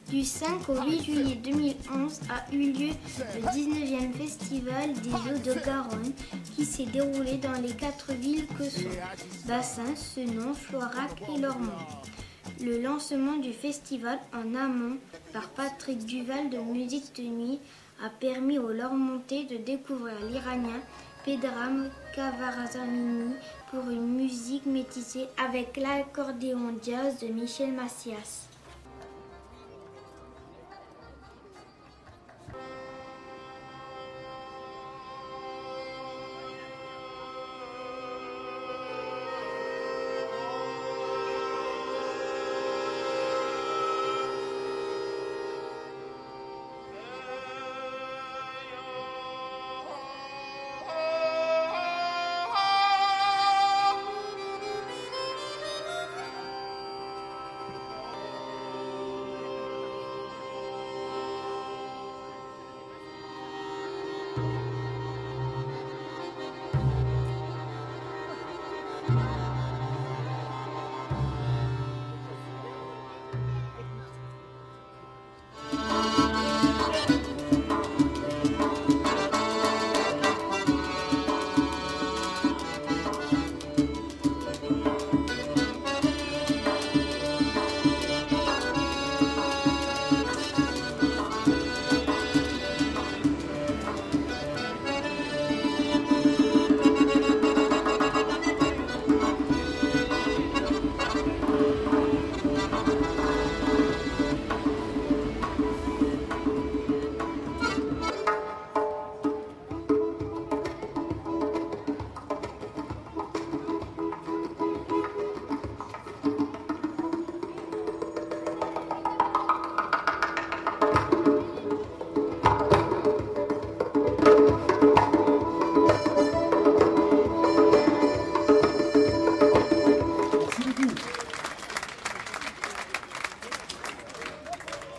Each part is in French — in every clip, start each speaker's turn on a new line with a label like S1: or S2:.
S1: Du 5 au 8 juillet 2011 a eu lieu le 19e festival des eaux de Garonne qui s'est déroulé dans les 4 villes que sont Bassins, Senon, Floirac et Lormont. Le lancement du festival en amont par Patrick Duval de Musique de Nuit a permis aux Lormontais de découvrir l'Iranien Pedram Cavarzamini pour une musique métissée avec l'accordéon jazz de Michel Macias.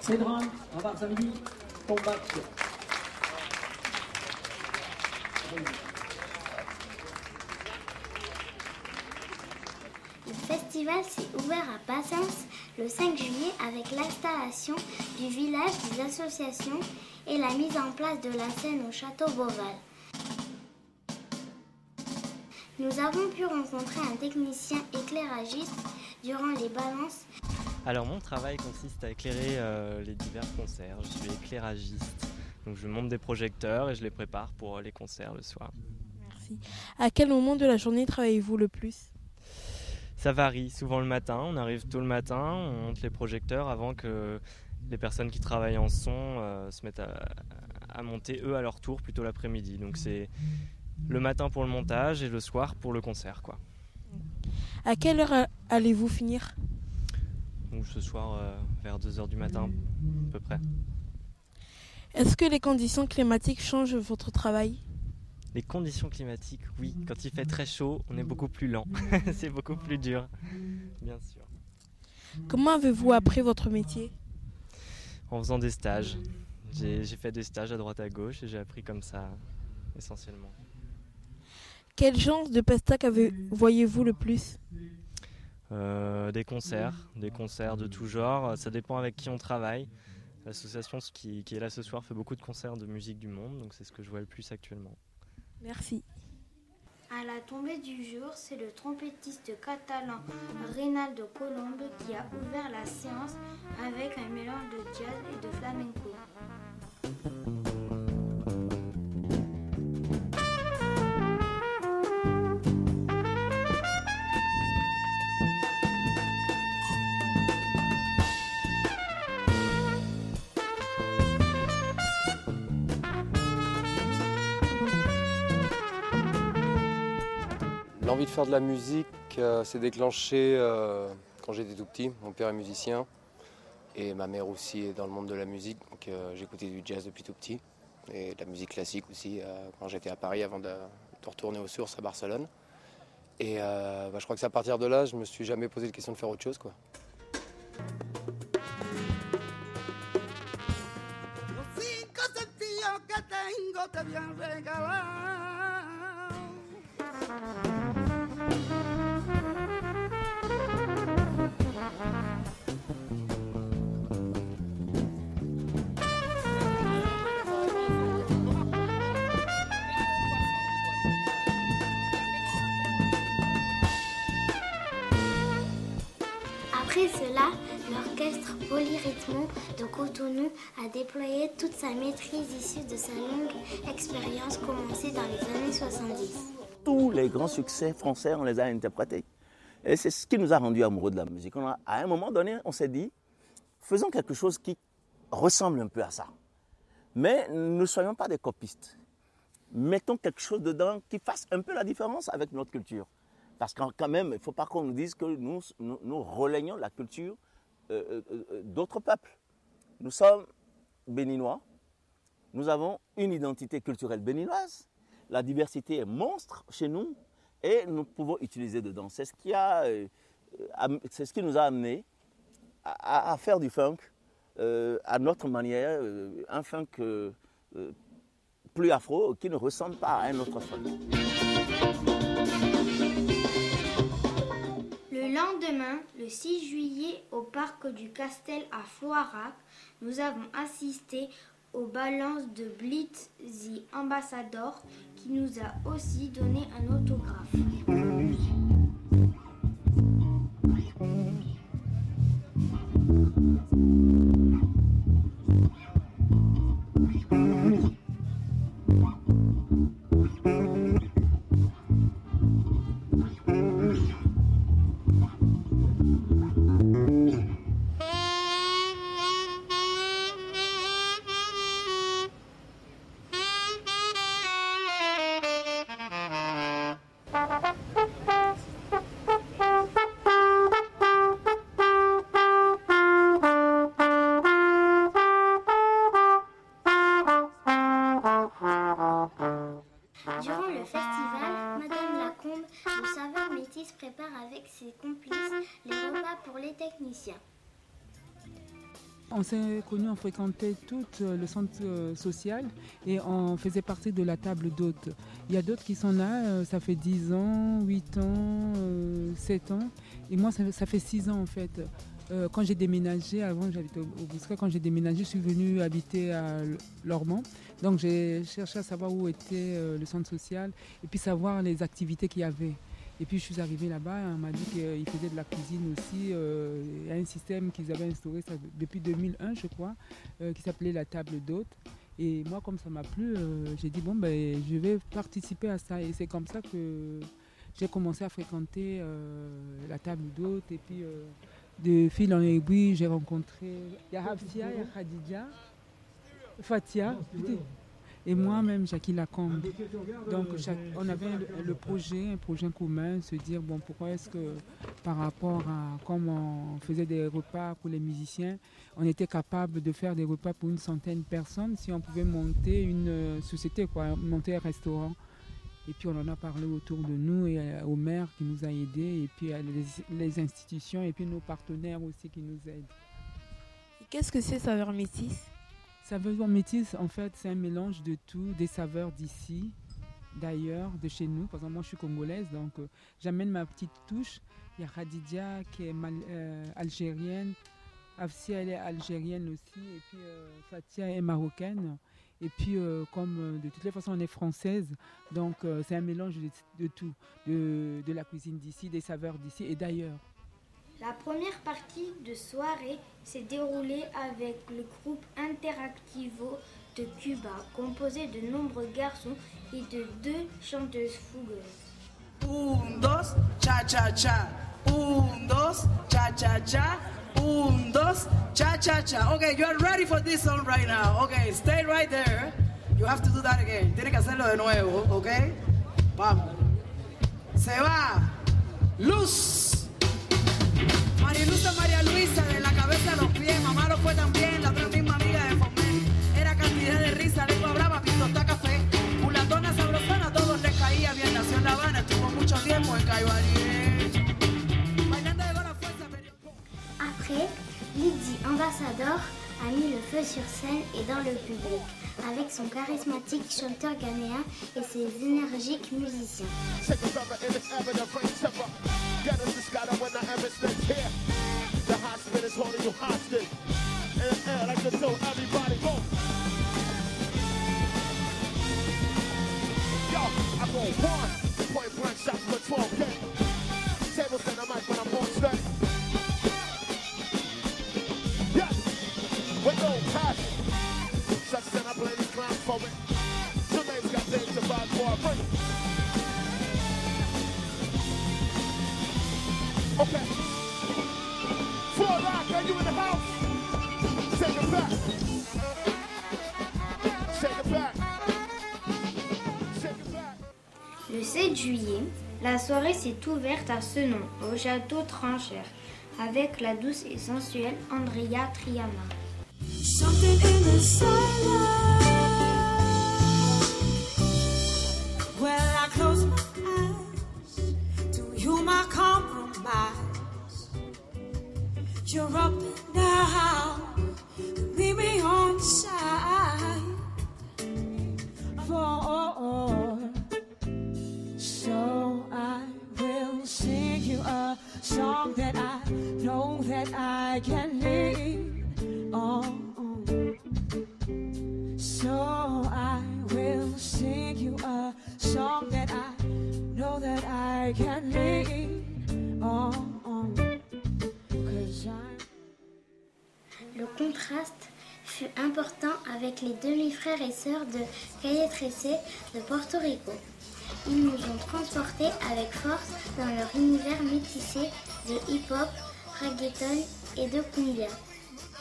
S2: Pedram Cavarzamini, ton match.
S1: Le festival s'est ouvert à Bassins le 5 juillet avec l'installation du village des associations et la mise en place de la scène au château Beauval. Nous avons pu rencontrer un technicien éclairagiste durant les balances.
S3: Alors mon travail consiste à éclairer les divers concerts. Je suis éclairagiste, donc je monte des projecteurs et je les prépare pour les concerts le soir.
S4: Merci. À quel moment de la journée travaillez-vous le plus ?
S3: Ça varie, souvent le matin, on arrive tôt le matin, on monte les projecteurs avant que les personnes qui travaillent en son se mettent à monter eux à leur tour plutôt l'après-midi. Donc c'est le matin pour le montage et le soir pour le concert, quoi.
S4: À quelle heure allez-vous finir ?
S3: Donc ce soir vers 2h du matin à peu près.
S4: Est-ce que les conditions climatiques changent votre travail ?
S3: Les conditions climatiques, oui. Quand il fait très chaud, on est beaucoup plus lent. C'est beaucoup plus dur, bien sûr.
S4: Comment avez-vous appris votre métier ?
S3: En faisant des stages. J'ai fait des stages à droite à gauche et j'ai appris comme ça essentiellement.
S4: Quel genre de spectacle voyez-vous le plus ?
S3: Des concerts de tout genre. Ça dépend avec qui on travaille. L'association qui est là ce soir fait beaucoup de concerts de musique du monde, donc c'est ce que je vois le plus actuellement.
S4: Merci.
S1: À la tombée du jour, c'est le trompettiste catalan Reynaldo Colombe qui a ouvert la séance avec un mélange de jazz et de flamenco.
S5: L'envie de faire de la musique s'est déclenchée quand j'étais tout petit. Mon père est musicien et ma mère aussi est dans le monde de la musique. Donc j'écoutais du jazz depuis tout petit et de la musique classique aussi quand j'étais à Paris avant de retourner aux sources à Barcelone. Et je crois que c'est à partir de là, je me suis jamais posé la question de faire autre chose, quoi.
S1: Après cela, l'orchestre Polyrythmo de Cotonou a déployé toute sa maîtrise issue de sa longue expérience commencée dans les années 70.
S6: Tous les grands succès français, on les a interprétés. Et c'est ce qui nous a rendus amoureux de la musique. À un moment donné, on s'est dit, faisons quelque chose qui ressemble un peu à ça. Mais ne soyons pas des copistes. Mettons quelque chose dedans qui fasse un peu la différence avec notre culture. Parce que quand même, il ne faut pas qu'on nous dise que nous relayons la culture d'autres peuples. Nous sommes béninois, nous avons une identité culturelle béninoise, la diversité est monstre chez nous et nous pouvons utiliser dedans. C'est ce qui nous a amené à faire du funk à notre manière, un funk plus afro qui ne ressemble pas à un autre funk.
S1: Le lendemain, le 6 juillet, au parc du Castel à Floirac, nous avons assisté aux balances de Blitz the Ambassador qui nous a aussi donné un autographe. Durant le festival, Madame Lacombe de Saveurs Métis prépare avec ses complices les repas pour les techniciens.
S7: On s'est connus, on fréquentait tout le centre social et on faisait partie de la table d'hôtes. Il y a d'autres qui sont là, ça fait 10 ans, 8 ans, 7 ans. Et moi, ça fait 6 ans en fait. Quand j'ai déménagé, avant j'habitais au Bouscat, quand j'ai déménagé, je suis venue habiter à Lormont. Donc j'ai cherché à savoir où était le centre social et puis savoir les activités qu'il y avait. Et puis je suis arrivée là-bas, on m'a dit qu'ils faisaient de la cuisine aussi. Il y a un système qu'ils avaient instauré ça, depuis 2001, je crois, qui s'appelait la table d'hôtes. Et moi, comme ça m'a plu, j'ai dit, bon, ben, je vais participer à ça. Et c'est comme ça que j'ai commencé à fréquenter la table d'hôtes. Et puis, de fil en aiguille, j'ai rencontré... Il y a Hafsia, il y a Khadija, Fatia. Et moi-même, Jackie Lacombe. Donc, on avait un projet commun, se dire, bon, pourquoi est-ce que par rapport à comment on faisait des repas pour les musiciens, on était capable de faire des repas pour une centaine de personnes, si on pouvait monter une société, quoi, monter un restaurant. Et puis, on en a parlé autour de nous et au maire qui nous a aidés, et puis les institutions, et puis nos partenaires aussi qui nous aident.
S4: Et qu'est-ce que c'est Saveurs Métis ?
S7: Saveurs Métis, en fait, c'est un mélange de tout, des saveurs d'ici, d'ailleurs, de chez nous. Par exemple, moi, je suis congolaise, donc j'amène ma petite touche. Il y a Khadija qui est algérienne, Hafsia, elle est algérienne aussi, et puis Fatia est marocaine. Et puis, comme de toutes les façons, on est française, donc c'est un mélange de tout, de la cuisine d'ici, des saveurs d'ici et d'ailleurs.
S1: La première partie de soirée s'est déroulée avec le groupe Interactivo de Cuba, composé de nombreux garçons et de 2 chanteuses fougueuses.
S8: 1, 2, cha-cha-cha. 1, 2, cha-cha-cha. 1, 2, cha-cha-cha. Okay, you are ready for this song right now. Okay, stay right there. You have to do that again. Tienes que hacerlo de nuevo, okay? Vamos. Se va. Luz. María Luisa, de la cabeza a los pies, mamá lo fue también, la otra misma amiga de Fomen. Era cantidad de risa, lengua brava, pintota café. Mulatona sabrosona, todos les caía bien. Nació en La Habana, estuvo mucho tiempo en Caibaní. Bailando de la fuerza.
S1: Après, Lydie Ambassador a mis le feu sur scène et dans le public, avec son charismatique chanteur ghanéen et ses énergiques musiciens.
S9: Okay. Floor rock, are you in the house? Take it back. Take it back. Take it back.
S1: Le 7 juillet, la soirée s'est ouverte à Senon, au château Tranchère, avec la douce et sensuelle Andrea Triana.
S10: Something in the silence. When I close my eyes, to you my compromise. You're up and down, leave me on the side. For so I will sing you a song that I know that I can lead on. So I will sing you a song that I know that I can lead on.
S1: Le contraste fut important avec les demi-frères et sœurs de Calle Trece de Porto Rico. Ils nous ont transportés avec force dans leur univers métissé de hip-hop, reggaeton et de cumbia.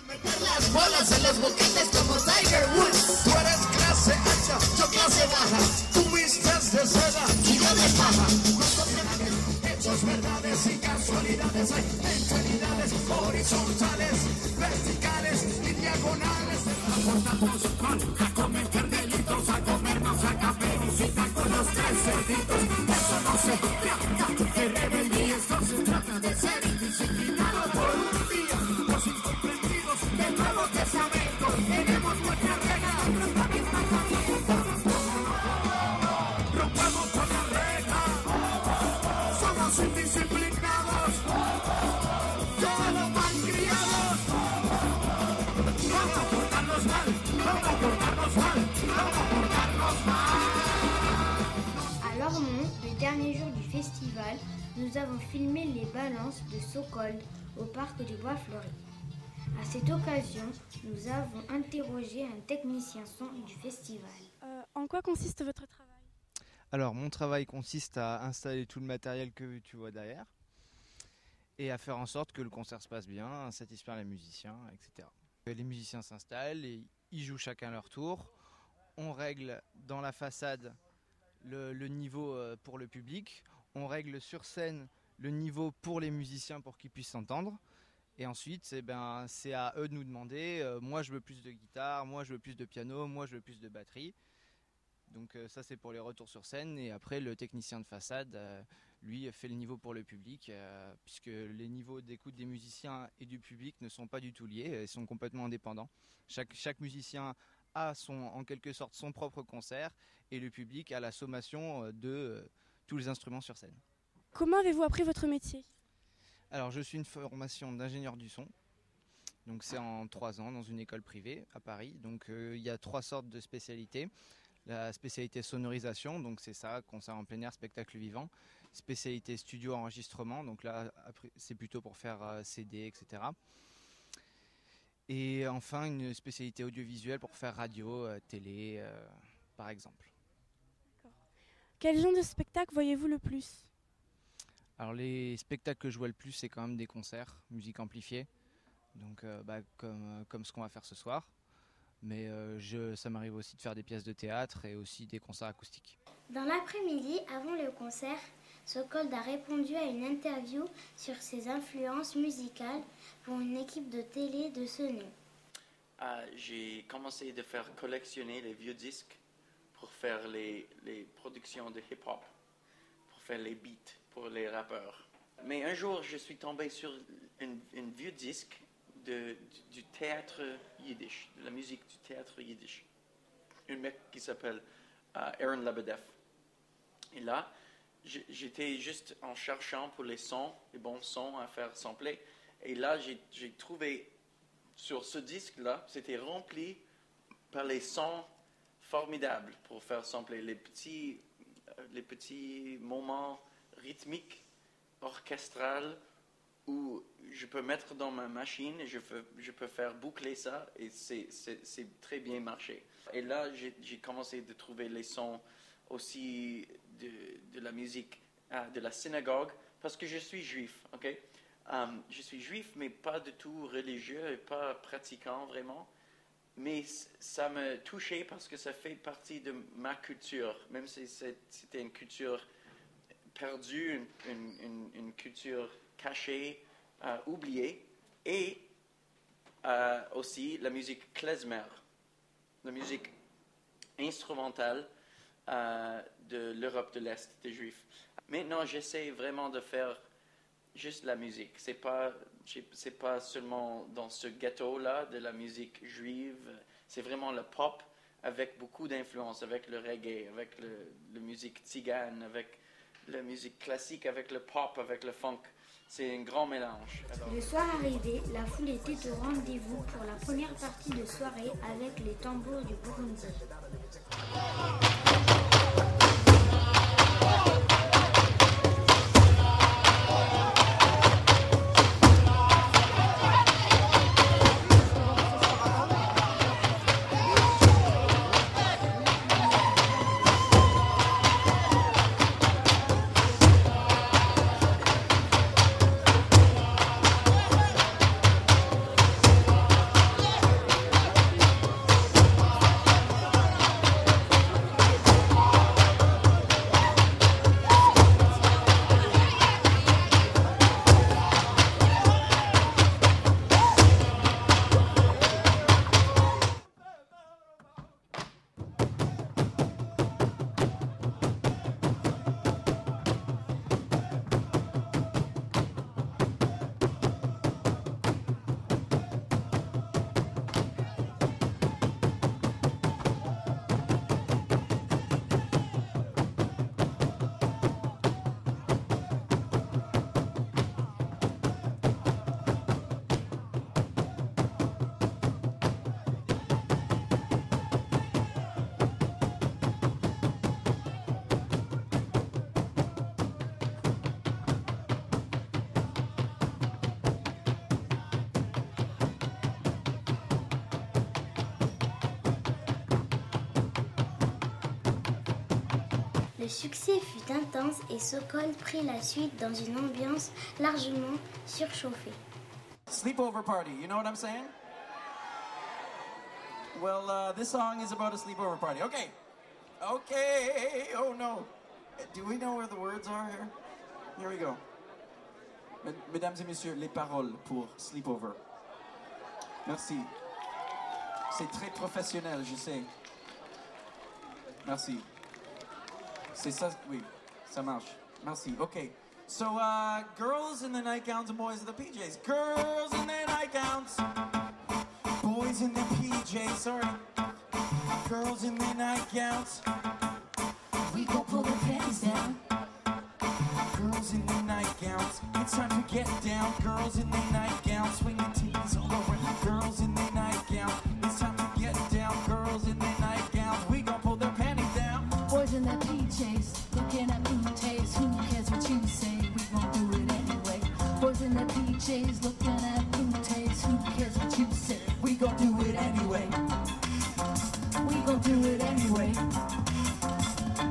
S11: Las bolas en los boquetes como Tiger Woods. Tú eres clase alta, yo clase baja. Tú vistes de seda y yo de paja. Hechos, verdades y casualidades. Hay mentalidades horizontales, verticales y diagonales. Aportamos a cometer delitos, a comernos a caperucita con los tres cerditos. Eso no se trata de rebeldía, esto se trata de ser indisciplinado por un día. Los incomprendidos del Nuevo Testamento tenemos nuestra regla, nuestra misma camisa. Rompamos con la regla, somos indisciplinados, todos malcriados. Vamos a portarnos mal, vamos a portarnos mal, vamos a portarnos mal.
S1: À Lormont, le dernier jour du festival, nous avons filmé les balances de Socold au parc du Bois-Fleuri. À cette occasion, nous avons interrogé un technicien son du festival.
S12: En quoi consiste votre travail ?
S13: Alors, mon travail consiste à installer tout le matériel que tu vois derrière et à faire en sorte que le concert se passe bien, à satisfaire les musiciens, etc. Les musiciens s'installent et ils jouent chacun leur tour. On règle dans la façade le niveau pour le public. On règle sur scène le niveau pour les musiciens pour qu'ils puissent s'entendre. Et ensuite, c'est à eux de nous demander, moi je veux plus de guitare, moi je veux plus de piano, moi je veux plus de batterie. Donc ça c'est pour les retours sur scène. Et après le technicien de façade, lui fait le niveau pour le public, puisque les niveaux d'écoute des musiciens et du public ne sont pas du tout liés, ils sont complètement indépendants. Chaque musicien a en quelque sorte son propre concert et le public a la sommation de tous les instruments sur scène.
S12: Comment avez-vous appris votre métier ?
S13: Alors je suis une formation d'ingénieur du son, donc c'est en 3 ans dans une école privée à Paris. Donc il y a 3 sortes de spécialités. La spécialité sonorisation, donc c'est ça, concert en plein air, spectacle vivant. Spécialité studio enregistrement, donc là après, c'est plutôt pour faire CD, etc. Et enfin une spécialité audiovisuelle pour faire radio, télé, par exemple.
S12: Quel genre de spectacle voyez-vous le plus ?
S13: Alors les spectacles que je vois le plus, c'est quand même des concerts, musique amplifiée, donc comme ce qu'on va faire ce soir. Mais ça m'arrive aussi de faire des pièces de théâtre et aussi des concerts acoustiques.
S1: Dans l'après-midi, avant le concert, Socold a répondu à une interview sur ses influences musicales pour une équipe de télé de Senon.
S14: J'ai commencé de faire collectionner les vieux disques pour faire les productions de hip-hop, pour faire les beats pour les rappeurs. Mais un jour, je suis tombé sur un vieux disque du théâtre yiddish, de la musique du théâtre yiddish. Un mec qui s'appelle Aaron Lebedev. Et là, j'étais juste en cherchant pour les sons, les bons sons à faire sampler. Et là, j'ai trouvé sur ce disque-là, c'était rempli par les sons formidables pour faire sampler les petits moments rythmiques, orchestrales, où je peux mettre dans ma machine et je peux faire boucler ça et c'est très bien marché. Et là, j'ai commencé de trouver les sons aussi de la musique de la synagogue, parce que je suis juif, ok? Je suis juif, mais pas du tout religieux et pas pratiquant vraiment. Mais ça me touchait parce que ça fait partie de ma culture, même si c'était une culture perdue, une culture cachée, oubliée. Et aussi la musique klezmer, la musique instrumentale de l'Europe de l'Est des Juifs. Maintenant, j'essaie vraiment de faire juste la musique. C'est pas seulement dans ce gâteau-là de la musique juive. C'est vraiment le pop avec beaucoup d'influence, avec le reggae, avec la musique tzigane, avec la musique classique, avec le pop, avec le funk. C'est un grand mélange.
S1: Le soir arrivé, la foule était au rendez-vous pour la première partie de soirée avec les tambours du Burundi. Le succès fut intense et Sokol prit la suite dans une ambiance largement surchauffée.
S15: Sleepover party, you know what I'm saying? Well, this song is about a sleepover party. Okay. Okay. Oh no. Do we know where the words are here? Here we go. Mesdames et messieurs, les paroles pour Sleepover. Merci. C'est très professionnel, je sais. Merci. C'est ça, oui, ça marche. Merci. Okay. So, girls in the nightgowns and boys in the PJs. Girls in their nightgowns. Boys in their PJs, sorry. Girls in their nightgowns. We gon' pull their panties down. Girls in their nightgowns. It's time to get down. Girls in their nightgowns. Swinging titties all over. Girls in their nightgowns. It's time to get down. Girls in their nightgowns. We gon' pull their panties down.
S16: Boys in their PJs. Looking at booties. Who cares what you say? We gon' do it anyway. Boys in their PJs. Looking at booties. Who cares what you say? We gon' do it anyway. We gon' do it anyway.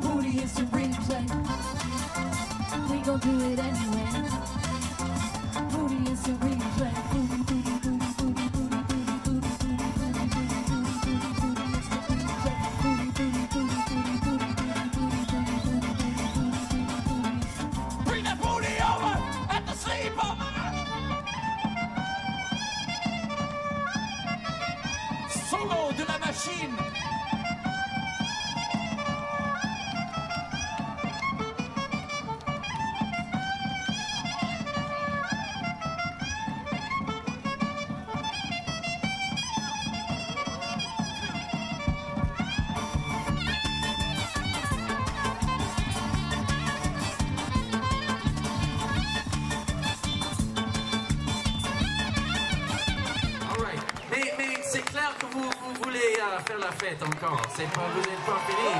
S16: Booty is to replay. We gon' do it anyway. Booty is to replay. Booty, booty, booty, booty, booty, booty, booty, booty, booty, booty, booty, booty, booty is to replay. Booty, booty, booty, booty, booty, booty, booty, booty, booty, booty, booty.
S11: Bring that booty over at the sleepover.
S15: Solo de la machine. Mais c'est clair que vous voulez faire la fête encore. C'est pas, vous n'êtes pas fini.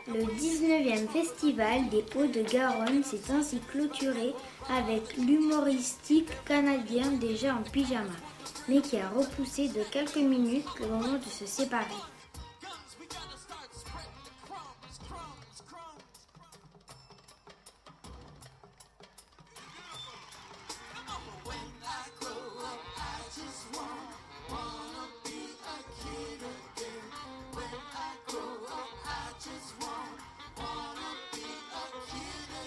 S1: Le 19e festival des Hauts-de-Garonne s'est ainsi clôturé avec l'humoristique canadien déjà en pyjama, mais qui a repoussé de quelques minutes le moment de se séparer.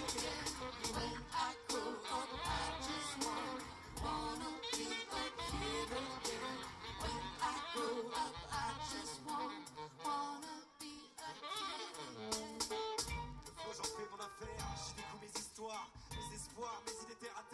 S11: again. When I grow up, I just wanna be a kid again. When I grow up, I just wanna be a kid again.
S17: Le flow, j'en fais mon affaire. J'ai des coups, mes histoires, mes espoirs, mes idées terre à